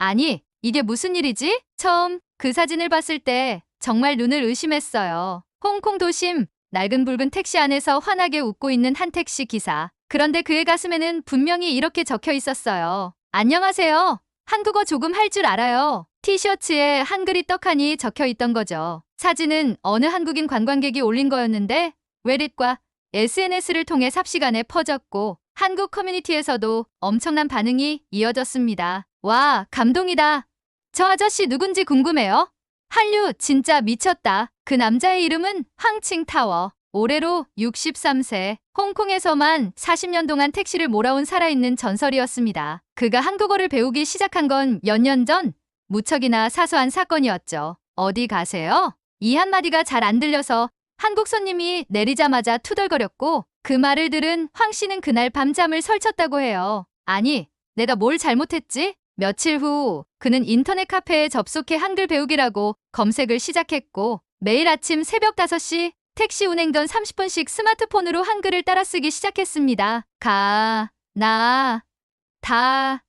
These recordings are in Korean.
아니, 이게 무슨 일이지? 처음 그 사진을 봤을 때 정말 눈을 의심했어요. 홍콩 도심 낡은 붉은 택시 안에서 환하게 웃고 있는 한 택시 기사. 그런데 그의 가슴에는 분명히 이렇게 적혀 있었어요. 안녕하세요. 한국어 조금 할 줄 알아요. 티셔츠에 한글이 떡하니 적혀 있던 거죠. 사진은 어느 한국인 관광객이 올린 거였는데 웨릿과 SNS를 통해 삽시간에 퍼졌고 한국 커뮤니티에서도 엄청난 반응이 이어졌습니다. 와, 감동이다. 저 아저씨 누군지 궁금해요. 한류 진짜 미쳤다. 그 남자의 이름은 황칭타워. 올해로 63세. 홍콩에서만 40년 동안 택시를 몰아온 살아있는 전설이었습니다. 그가 한국어를 배우기 시작한 건 몇 년 전 무척이나 사소한 사건이었죠. 어디 가세요? 이 한마디가 잘 안 들려서 한국 손님이 내리자마자 투덜거렸고 그 말을 들은 황 씨는 그날 밤잠을 설쳤다고 해요. 아니, 내가 뭘 잘못했지? 며칠 후 그는 인터넷 카페에 접속해 한글 배우기라고 검색을 시작했고 매일 아침 새벽 5시 택시 운행 전 30분씩 스마트폰으로 한글을 따라쓰기 시작했습니다. 가, 나, 다,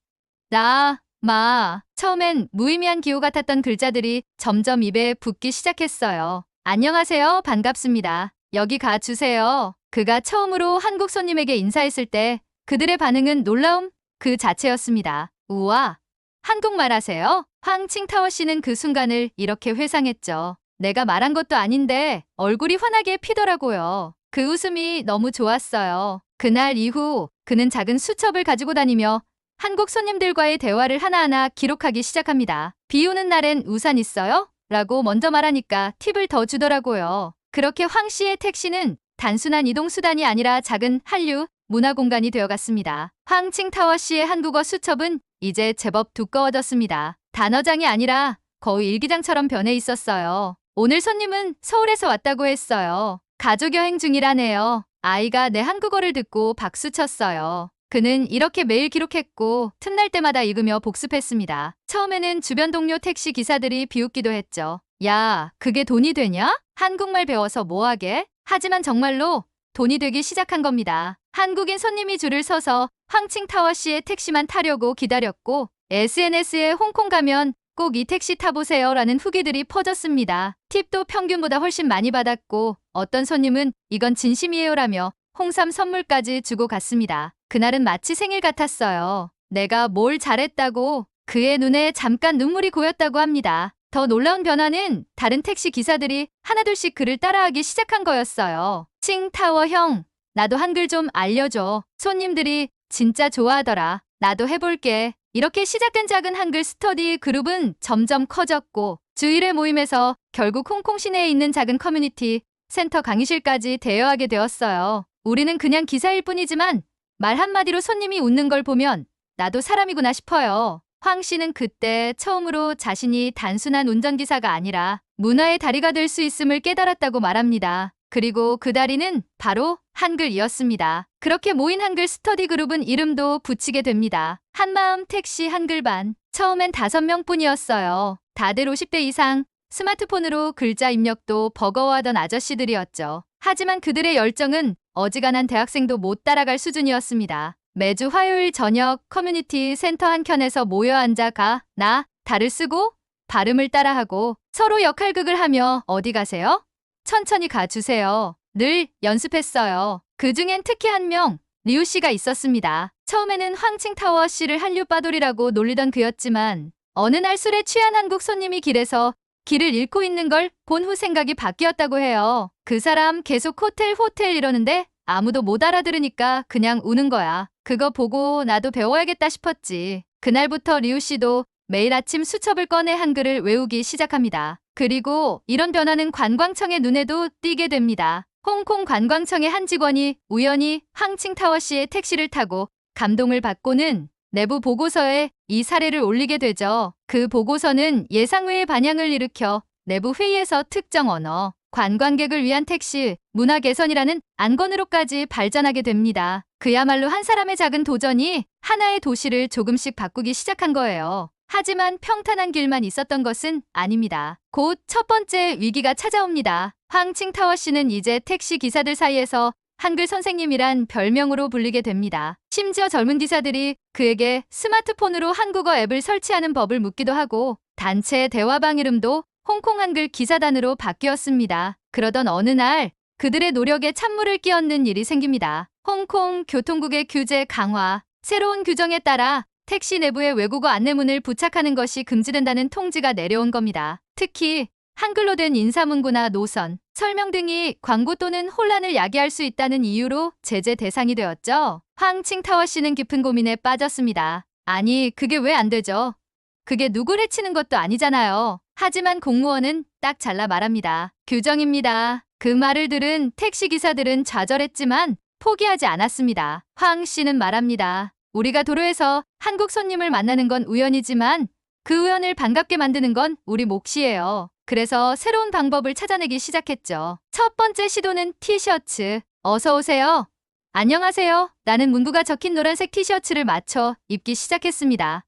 나, 마. 처음엔 무의미한 기호 같았던 글자들이 점점 입에 붙기 시작했어요. 안녕하세요. 반갑습니다. 여기 가주세요. 그가 처음으로 한국 손님에게 인사했을 때 그들의 반응은 놀라움 그 자체였습니다. 우와, 한국말 하세요? 황칭타워 씨는 그 순간을 이렇게 회상했죠. 내가 말한 것도 아닌데 얼굴이 환하게 피더라고요. 그 웃음이 너무 좋았어요. 그날 이후 그는 작은 수첩을 가지고 다니며 한국 손님들과의 대화를 하나하나 기록하기 시작합니다. 비 오는 날엔 우산 있어요? 라고 먼저 말하니까 팁을 더 주더라고요. 그렇게 황 씨의 택시는 단순한 이동수단이 아니라 작은 한류, 문화 공간이 되어갔습니다. 황칭타워 씨의 한국어 수첩은 이제 제법 두꺼워졌습니다. 단어장이 아니라 거의 일기장처럼 변해 있었어요. 오늘 손님은 서울에서 왔다고 했어요. 가족 여행 중이라네요. 아이가 내 한국어를 듣고 박수쳤어요. 그는 이렇게 매일 기록했고 틈날 때마다 읽으며 복습했습니다. 처음에는 주변 동료 택시 기사들이 비웃기도 했죠. 야, 그게 돈이 되냐? 한국말 배워서 뭐하게? 하지만 정말로 돈이 되기 시작한 겁니다. 한국인 손님이 줄을 서서 황칭타워 씨의 택시만 타려고 기다렸고 SNS에 홍콩 가면 꼭 이 택시 타보세요 라는 후기들이 퍼졌습니다. 팁도 평균보다 훨씬 많이 받았고 어떤 손님은 이건 진심이에요 라며 홍삼 선물까지 주고 갔습니다. 그날은 마치 생일 같았어요. 내가 뭘 잘했다고 그의 눈에 잠깐 눈물이 고였다고 합니다. 더 놀라운 변화는 다른 택시 기사들이 하나둘씩 그를 따라하기 시작한 거였어요. 칭타워 형, 나도 한글 좀 알려줘. 손님들이 진짜 좋아하더라. 나도 해볼게. 이렇게 시작된 작은 한글 스터디 그룹은 점점 커졌고 주일의 모임에서 결국 홍콩 시내에 있는 작은 커뮤니티 센터 강의실까지 대여하게 되었어요. 우리는 그냥 기사일 뿐이지만 말 한마디로 손님이 웃는 걸 보면 나도 사람이구나 싶어요. 황 씨는 그때 처음으로 자신이 단순한 운전기사가 아니라 문화의 다리가 될 수 있음을 깨달았다고 말합니다. 그리고 그 다리는 바로 한글이었습니다. 그렇게 모인 한글 스터디 그룹은 이름도 붙이게 됩니다. 한마음 택시 한글반. 처음엔 5명뿐이었어요. 다들 50대 이상, 스마트폰으로 글자 입력도 버거워하던 아저씨들이었죠. 하지만 그들의 열정은 어지간한 대학생도 못 따라갈 수준이었습니다. 매주 화요일 저녁 커뮤니티 센터 한켠에서 모여 앉아 가, 나, 다를 쓰고 발음을 따라하고 서로 역할극을 하며 어디 가세요? 천천히 가주세요. 늘 연습했어요. 그중엔 특히 한 명, 리우 씨가 있었습니다. 처음에는 황칭타워 씨를 한류 빠돌이라고 놀리던 그였지만 어느 날 술에 취한 한국 손님이 길에서 길을 잃고 있는 걸 본 후 생각이 바뀌었다고 해요. 그 사람 계속 호텔 이러는데 아무도 못 알아들으니까 그냥 우는 거야. 그거 보고 나도 배워야겠다 싶었지. 그날부터 리우 씨도 매일 아침 수첩을 꺼내 한글을 외우기 시작합니다. 그리고 이런 변화는 관광청의 눈에도 띄게 됩니다. 홍콩 관광청의 한 직원이 우연히 황칭타워 씨의 택시를 타고 감동을 받고는 내부 보고서에 이 사례를 올리게 되죠. 그 보고서는 예상외의 반향을 일으켜 내부 회의에서 특정 언어, 관광객을 위한 택시, 문화 개선이라는 안건으로까지 발전하게 됩니다. 그야말로 한 사람의 작은 도전이 하나의 도시를 조금씩 바꾸기 시작한 거예요. 하지만 평탄한 길만 있었던 것은 아닙니다. 곧 첫 번째 위기가 찾아옵니다. 황칭타워 씨는 이제 택시 기사들 사이에서 한글 선생님이란 별명으로 불리게 됩니다. 심지어 젊은 기사들이 그에게 스마트폰으로 한국어 앱을 설치하는 법을 묻기도 하고 단체 대화방 이름도 홍콩 한글 기사단으로 바뀌었습니다. 그러던 어느 날 그들의 노력에 찬물을 끼얹는 일이 생깁니다. 홍콩 교통국의 규제 강화, 새로운 규정에 따라 택시 내부에 외국어 안내문을 부착하는 것이 금지된다는 통지가 내려온 겁니다. 특히 한글로 된 인사문구나 노선, 설명 등이 광고 또는 혼란을 야기할 수 있다는 이유로 제재 대상이 되었죠. 황칭타워 씨는 깊은 고민에 빠졌습니다. 아니, 그게 왜 안 되죠? 그게 누굴 해치는 것도 아니잖아요. 하지만 공무원은 딱 잘라 말합니다. 규정입니다. 그 말을 들은 택시기사들은 좌절했지만 포기하지 않았습니다. 황 씨는 말합니다. 우리가 도로에서 한국 손님을 만나는 건 우연이지만 그 우연을 반갑게 만드는 건 우리 몫이에요. 그래서 새로운 방법을 찾아내기 시작했죠. 첫 번째 시도는 티셔츠. 어서 오세요. 안녕하세요. 라는 문구가 적힌 노란색 티셔츠를 맞춰 입기 시작했습니다.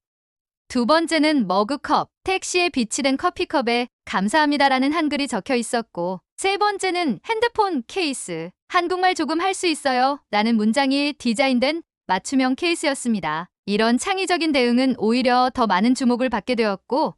두 번째는 머그컵. 택시에 비치된 커피컵에 감사합니다라는 한글이 적혀 있었고, 세 번째는 핸드폰 케이스. 한국말 조금 할 수 있어요. 라는 문장이 디자인된 맞춤형 케이스였습니다. 이런 창의적인 대응은 오히려 더 많은 주목을 받게 되었고,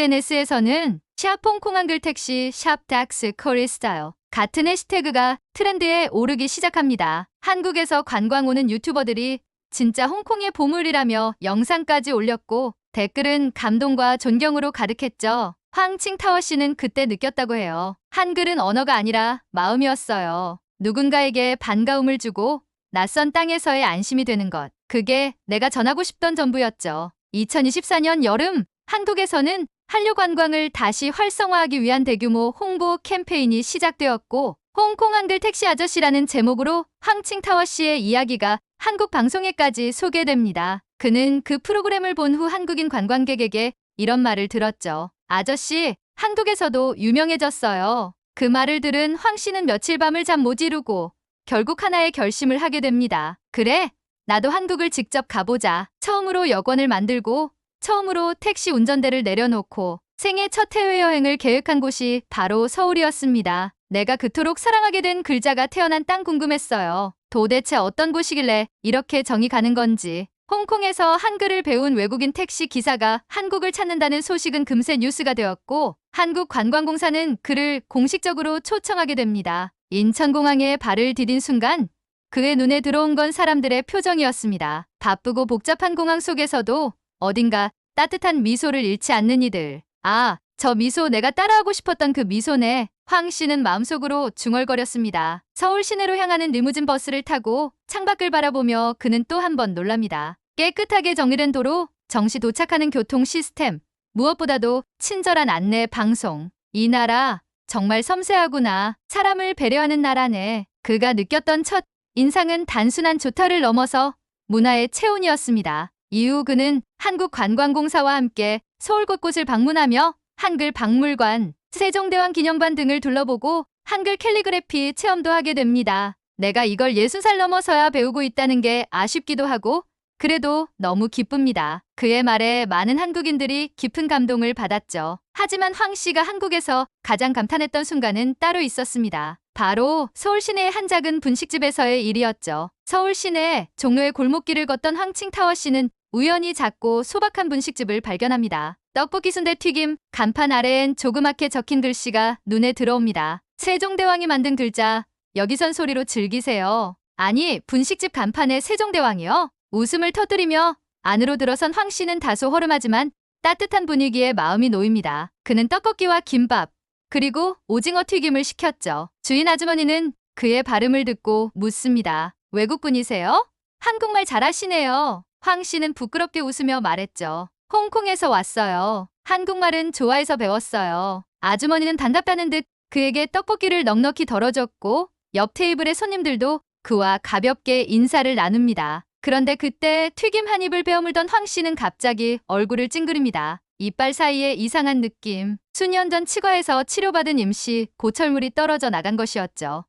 SNS에서는 샵 홍콩 한글 택시, 샵 닥스 코리 스타일 같은 해시태그가 트렌드에 오르기 시작합니다. 한국에서 관광 오는 유튜버들이 진짜 홍콩의 보물이라며 영상까지 올렸고 댓글은 감동과 존경으로 가득했죠. 황칭타워 씨는 그때 느꼈다고 해요. 한글은 언어가 아니라 마음이었어요. 누군가에게 반가움을 주고 낯선 땅에서의 안심이 되는 것. 그게 내가 전하고 싶던 전부였죠. 2024년 여름 한국에서는 한류 관광을 다시 활성화하기 위한 대규모 홍보 캠페인이 시작되었고, 홍콩 한글 택시 아저씨라는 제목으로 황칭타워 씨의 이야기가 한국 방송에까지 소개됩니다. 그는 그 프로그램을 본 후 한국인 관광객에게 이런 말을 들었죠. 아저씨, 한국에서도 유명해졌어요. 그 말을 들은 황 씨는 며칠 밤을 잠 못 이루고 결국 하나의 결심을 하게 됩니다. 그래, 나도 한국을 직접 가보자. 처음으로 여권을 만들고 처음으로 택시 운전대를 내려놓고 생애 첫 해외여행을 계획한 곳이 바로 서울이었습니다. 내가 그토록 사랑하게 된 글자가 태어난 땅 궁금했어요. 도대체 어떤 곳이길래 이렇게 정이 가는 건지. 홍콩에서 한글을 배운 외국인 택시 기사가 한국을 찾는다는 소식은 금세 뉴스가 되었고, 한국관광공사는 그를 공식적으로 초청하게 됩니다. 인천공항에 발을 디딘 순간 그의 눈에 들어온 건 사람들의 표정이었습니다. 바쁘고 복잡한 공항 속에서도 어딘가 따뜻한 미소를 잃지 않는 이들. 아, 저 미소 내가 따라하고 싶었던 그 미소네. 황 씨는 마음속으로 중얼거렸습니다. 서울 시내로 향하는 리무진 버스를 타고 창밖을 바라보며 그는 또 한 번 놀랍니다. 깨끗하게 정리된 도로, 정시 도착하는 교통 시스템, 무엇보다도 친절한 안내 방송. 이 나라 정말 섬세하구나. 사람을 배려하는 나라네. 그가 느꼈던 첫 인상은 단순한 좋다를 넘어서 문화의 체온이었습니다. 이후 그는 한국관광공사와 함께 서울 곳곳을 방문하며 한글 박물관, 세종대왕 기념관 등을 둘러보고 한글 캘리그래피 체험도 하게 됩니다. 내가 이걸 60살 넘어서야 배우고 있다는 게 아쉽기도 하고 그래도 너무 기쁩니다. 그의 말에 많은 한국인들이 깊은 감동을 받았죠. 하지만 황 씨가 한국에서 가장 감탄했던 순간은 따로 있었습니다. 바로 서울 시내의 한 작은 분식집에서의 일이었죠. 서울 시내 종로의 골목길을 걷던 황칭타워 씨는 우연히 작고 소박한 분식집을 발견합니다. 떡볶이 순대 튀김, 간판 아래엔 조그맣게 적힌 글씨가 눈에 들어옵니다. 세종대왕이 만든 글자, 여기선 소리로 즐기세요. 아니, 분식집 간판에 세종대왕이요? 웃음을 터뜨리며 안으로 들어선 황 씨는 다소 허름하지만 따뜻한 분위기에 마음이 놓입니다. 그는 떡볶이와 김밥, 그리고 오징어 튀김을 시켰죠. 주인 아주머니는 그의 발음을 듣고 묻습니다. 외국분이세요? 한국말 잘하시네요. 황 씨는 부끄럽게 웃으며 말했죠. 홍콩에서 왔어요. 한국말은 좋아해서 배웠어요. 아주머니는 반갑다는 듯 그에게 떡볶이를 넉넉히 덜어줬고 옆 테이블의 손님들도 그와 가볍게 인사를 나눕니다. 그런데 그때 튀김 한 입을 베어물던 황 씨는 갑자기 얼굴을 찡그립니다. 이빨 사이에 이상한 느낌. 수년 전 치과에서 치료받은 임시 고철물이 떨어져 나간 것이었죠.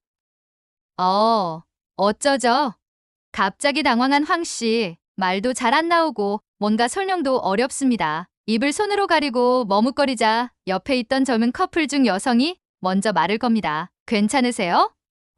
어쩌죠? 갑자기 당황한 황 씨. 말도 잘 안 나오고 뭔가 설명도 어렵습니다. 입을 손으로 가리고 머뭇거리자 옆에 있던 젊은 커플 중 여성이 먼저 말을 겁니다. 괜찮으세요?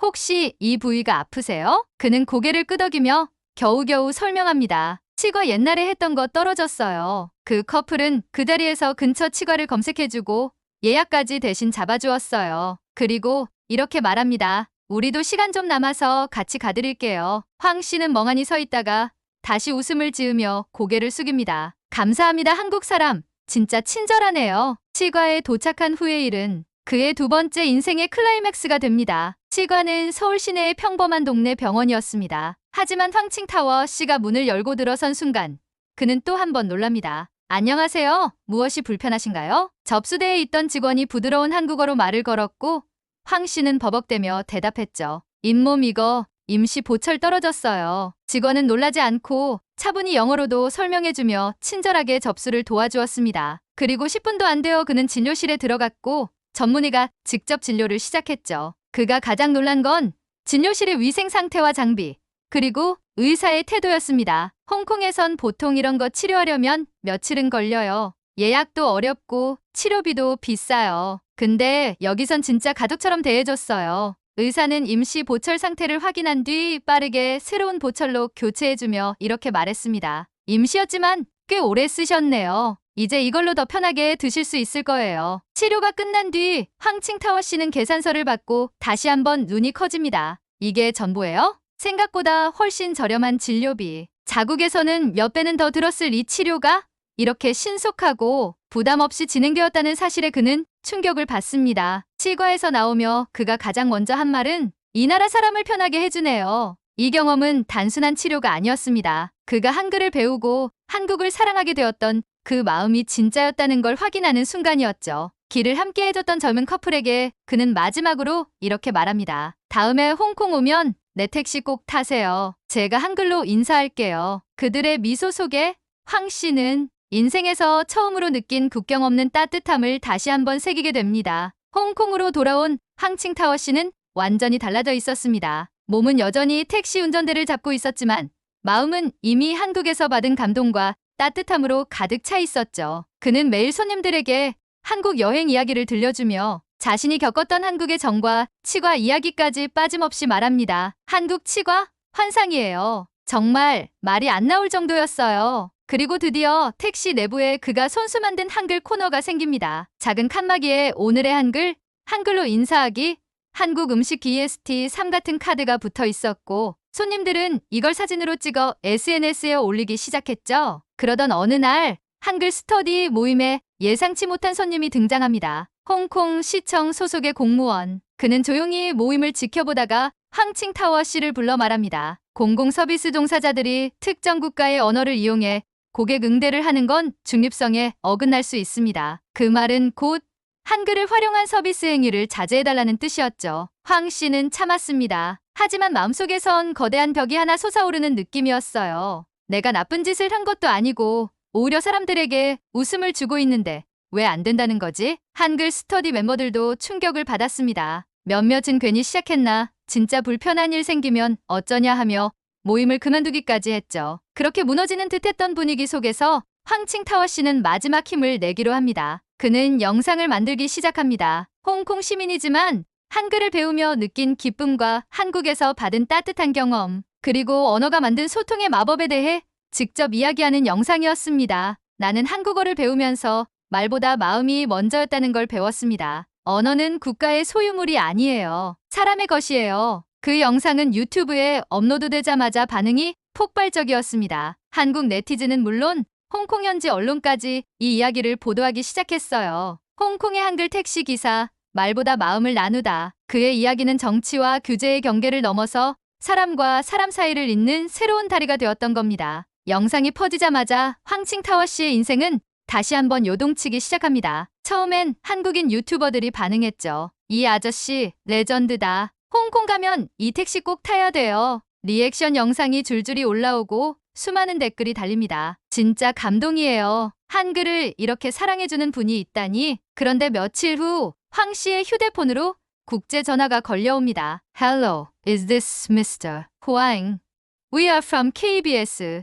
혹시 이 부위가 아프세요? 그는 고개를 끄덕이며 겨우겨우 설명합니다. 치과 옛날에 했던 거 떨어졌어요. 그 커플은 그 자리에서 근처 치과를 검색해주고 예약까지 대신 잡아주었어요. 그리고 이렇게 말합니다. 우리도 시간 좀 남아서 같이 가드릴게요. 황 씨는 멍하니 서 있다가 다시 웃음을 지으며 고개를 숙입니다. 감사합니다. 한국 사람. 진짜 친절하네요. 치과에 도착한 후의 일은 그의 두 번째 인생의 클라이맥스가 됩니다. 치과는 서울 시내의 평범한 동네 병원이었습니다. 하지만 황칭타워 씨가 문을 열고 들어선 순간 그는 또 한 번 놀랍니다. 안녕하세요. 무엇이 불편하신가요? 접수대에 있던 직원이 부드러운 한국어로 말을 걸었고 황 씨는 버벅대며 대답했죠. 잇몸 이거 임시 보철 떨어졌어요. 직원은 놀라지 않고 차분히 영어로도 설명해주며 친절하게 접수를 도와주었습니다. 그리고 10분도 안 되어 그는 진료실에 들어갔고 전문의가 직접 진료를 시작했죠. 그가 가장 놀란 건 진료실의 위생 상태와 장비, 그리고 의사의 태도였습니다. 홍콩에선 보통 이런 거 치료하려면 며칠은 걸려요. 예약도 어렵고 치료비도 비싸요. 근데 여기선 진짜 가족처럼 대해줬어요. 의사는 임시 보철 상태를 확인한 뒤 빠르게 새로운 보철로 교체해주며 이렇게 말했습니다. 임시였지만 꽤 오래 쓰셨네요. 이제 이걸로 더 편하게 드실 수 있을 거예요. 치료가 끝난 뒤 황칭타워 씨는 계산서를 받고 다시 한번 눈이 커집니다. 이게 전부예요? 생각보다 훨씬 저렴한 진료비. 자국에서는 몇 배는 더 들었을 이 치료가 이렇게 신속하고 부담 없이 진행되었다는 사실에 그는 충격을 받습니다. 치과에서 나오며 그가 가장 먼저 한 말은 이 나라 사람을 편하게 해주네요. 이 경험은 단순한 치료가 아니었습니다. 그가 한글을 배우고 한국을 사랑하게 되었던 그 마음이 진짜였다는 걸 확인하는 순간이었죠. 길을 함께 해줬던 젊은 커플에게 그는 마지막으로 이렇게 말합니다. 다음에 홍콩 오면 내 택시 꼭 타세요. 제가 한글로 인사할게요. 그들의 미소 속에 황 씨는 인생에서 처음으로 느낀 국경 없는 따뜻함을 다시 한번 새기게 됩니다. 홍콩으로 돌아온 황칭타워 씨는 완전히 달라져 있었습니다. 몸은 여전히 택시 운전대를 잡고 있었지만 마음은 이미 한국에서 받은 감동과 따뜻함으로 가득 차 있었죠. 그는 매일 손님들에게 한국 여행 이야기를 들려주며 자신이 겪었던 한국의 정과 치과 이야기까지 빠짐없이 말합니다. 한국 치과? 환상이에요. 정말 말이 안 나올 정도였어요. 그리고 드디어 택시 내부에 그가 손수 만든 한글 코너가 생깁니다. 작은 칸막이에 오늘의 한글, 한글로 인사하기, 한국 음식 GST 3 같은 카드가 붙어 있었고 손님들은 이걸 사진으로 찍어 SNS에 올리기 시작했죠. 그러던 어느 날 한글 스터디 모임에 예상치 못한 손님이 등장합니다. 홍콩 시청 소속의 공무원. 그는 조용히 모임을 지켜보다가 황칭타워 씨를 불러 말합니다. 공공 서비스 종사자들이 특정 국가의 언어를 이용해 고객 응대를 하는 건 중립성에 어긋날 수 있습니다. 그 말은 곧 한글을 활용한 서비스 행위를 자제해달라는 뜻이었죠. 황 씨는 참았습니다. 하지만 마음속에선 거대한 벽이 하나 솟아오르는 느낌이었어요. 내가 나쁜 짓을 한 것도 아니고 오히려 사람들에게 웃음을 주고 있는데 왜 안 된다는 거지? 한글 스터디 멤버들도 충격을 받았습니다. 몇몇은 괜히 시작했나? 진짜 불편한 일 생기면 어쩌냐 하며 모임을 그만두기까지 했죠. 그렇게 무너지는 듯했던 분위기 속에서 황칭타워 씨는 마지막 힘을 내기로 합니다. 그는 영상을 만들기 시작합니다. 홍콩 시민이지만 한글을 배우며 느낀 기쁨과 한국에서 받은 따뜻한 경험, 그리고 언어가 만든 소통의 마법에 대해 직접 이야기하는 영상이었습니다. 나는 한국어를 배우면서 말보다 마음이 먼저였다는 걸 배웠습니다. 언어는 국가의 소유물이 아니에요. 사람의 것이에요. 그 영상은 유튜브에 업로드되자마자 반응이 폭발적이었습니다. 한국 네티즌은 물론 홍콩 현지 언론까지 이 이야기를 보도하기 시작했어요. 홍콩의 한글 택시 기사, 말보다 마음을 나누다. 그의 이야기는 정치와 규제의 경계를 넘어서 사람과 사람 사이를 잇는 새로운 다리가 되었던 겁니다. 영상이 퍼지자마자 황칭타워 씨의 인생은 다시 한번 요동치기 시작합니다. 처음엔 한국인 유튜버들이 반응했죠. 이 아저씨 레전드다. 홍콩 가면 이 택시 꼭 타야 돼요. 리액션 영상이 줄줄이 올라오고 수많은 댓글이 달립니다. 진짜 감동이에요. 한글을 이렇게 사랑해주는 분이 있다니. 그런데 며칠 후 황 씨의 휴대폰으로 국제 전화가 걸려옵니다. Hello, is this Mr. Huang? We are from KBS,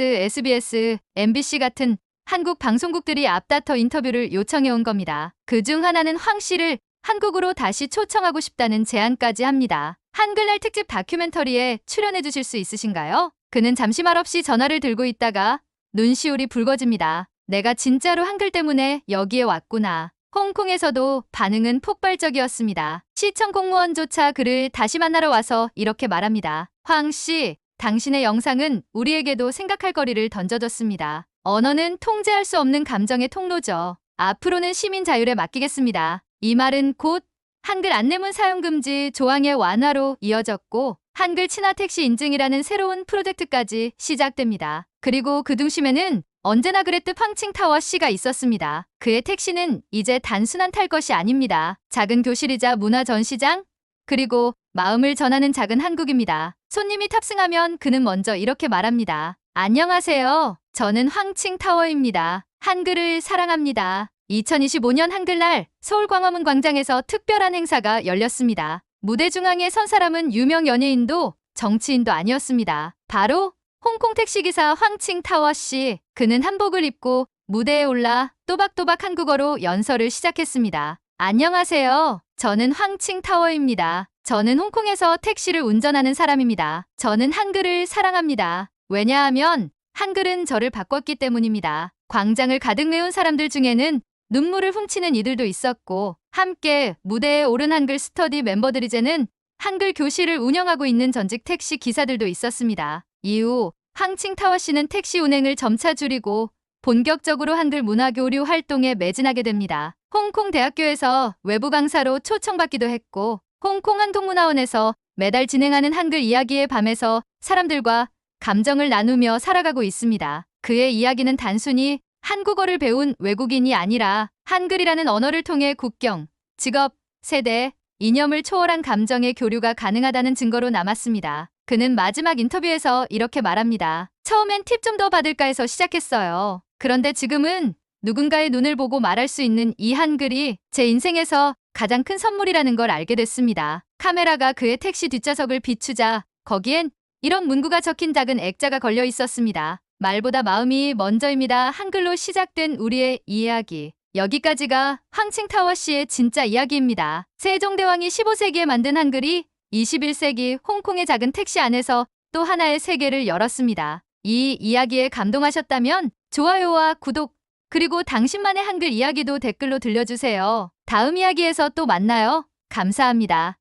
SBS, MBC 같은 한국 방송국들이 앞다퉈 인터뷰를 요청해 온 겁니다. 그중 하나는 황 씨를 한국으로 다시 초청하고 싶다는 제안까지 합니다. 한글날 특집 다큐멘터리에 출연해 주실 수 있으신가요? 그는 잠시 말없이 전화를 들고 있다가 눈시울이 붉어집니다. 내가 진짜로 한글 때문에 여기에 왔구나. 홍콩에서도 반응은 폭발적이었습니다. 시청 공무원조차 그를 다시 만나러 와서 이렇게 말합니다. 황 씨, 당신의 영상은 우리에게도 생각할 거리를 던져줬습니다. 언어는 통제할 수 없는 감정의 통로죠. 앞으로는 시민 자율에 맡기겠습니다. 이 말은 곧 한글 안내문 사용 금지 조항의 완화로 이어졌고 한글 친화 택시 인증이라는 새로운 프로젝트까지 시작됩니다. 그리고 그 중심에는 언제나 그랬듯 황칭타워 씨가 있었습니다. 그의 택시는 이제 단순한 탈 것이 아닙니다. 작은 교실이자 문화 전시장, 그리고 마음을 전하는 작은 한국입니다. 손님이 탑승하면 그는 먼저 이렇게 말합니다. 안녕하세요. 저는 황칭타워입니다. 한글을 사랑합니다. 2025년 한글날 서울광화문 광장에서 특별한 행사가 열렸습니다. 무대 중앙에 선 사람은 유명 연예인도 정치인도 아니었습니다. 바로 홍콩 택시기사 황칭타워 씨. 그는 한복을 입고 무대에 올라 또박또박 한국어로 연설을 시작했습니다. 안녕하세요. 저는 황칭타워입니다. 저는 홍콩에서 택시를 운전하는 사람입니다. 저는 한글을 사랑합니다. 왜냐하면 한글은 저를 바꿨기 때문입니다. 광장을 가득 메운 사람들 중에는 눈물을 훔치는 이들도 있었고 함께 무대에 오른 한글 스터디 멤버들이제는 한글 교실을 운영하고 있는 전직 택시 기사들도 있었습니다. 이후 황칭타워 씨는 택시 운행을 점차 줄이고 본격적으로 한글 문화 교류 활동에 매진하게 됩니다. 홍콩 대학교에서 외부 강사로 초청받기도 했고 홍콩 한국문화원에서 매달 진행하는 한글 이야기의 밤에서 사람들과 감정을 나누며 살아가고 있습니다. 그의 이야기는 단순히 한국어를 배운 외국인이 아니라 한글이라는 언어를 통해 국경, 직업, 세대, 이념을 초월한 감정의 교류가 가능하다는 증거로 남았습니다. 그는 마지막 인터뷰에서 이렇게 말합니다. 처음엔 팁 좀 더 받을까 해서 시작했어요. 그런데 지금은 누군가의 눈을 보고 말할 수 있는 이 한글이 제 인생에서 가장 큰 선물이라는 걸 알게 됐습니다. 카메라가 그의 택시 뒷좌석을 비추자 거기엔 이런 문구가 적힌 작은 액자가 걸려 있었습니다. 말보다 마음이 먼저입니다. 한글로 시작된 우리의 이야기. 여기까지가 황칭타워 씨의 진짜 이야기입니다. 세종대왕이 15세기에 만든 한글이 21세기 홍콩의 작은 택시 안에서 또 하나의 세계를 열었습니다. 이 이야기에 감동하셨다면 좋아요와 구독, 그리고 당신만의 한글 이야기도 댓글로 들려주세요. 다음 이야기에서 또 만나요. 감사합니다.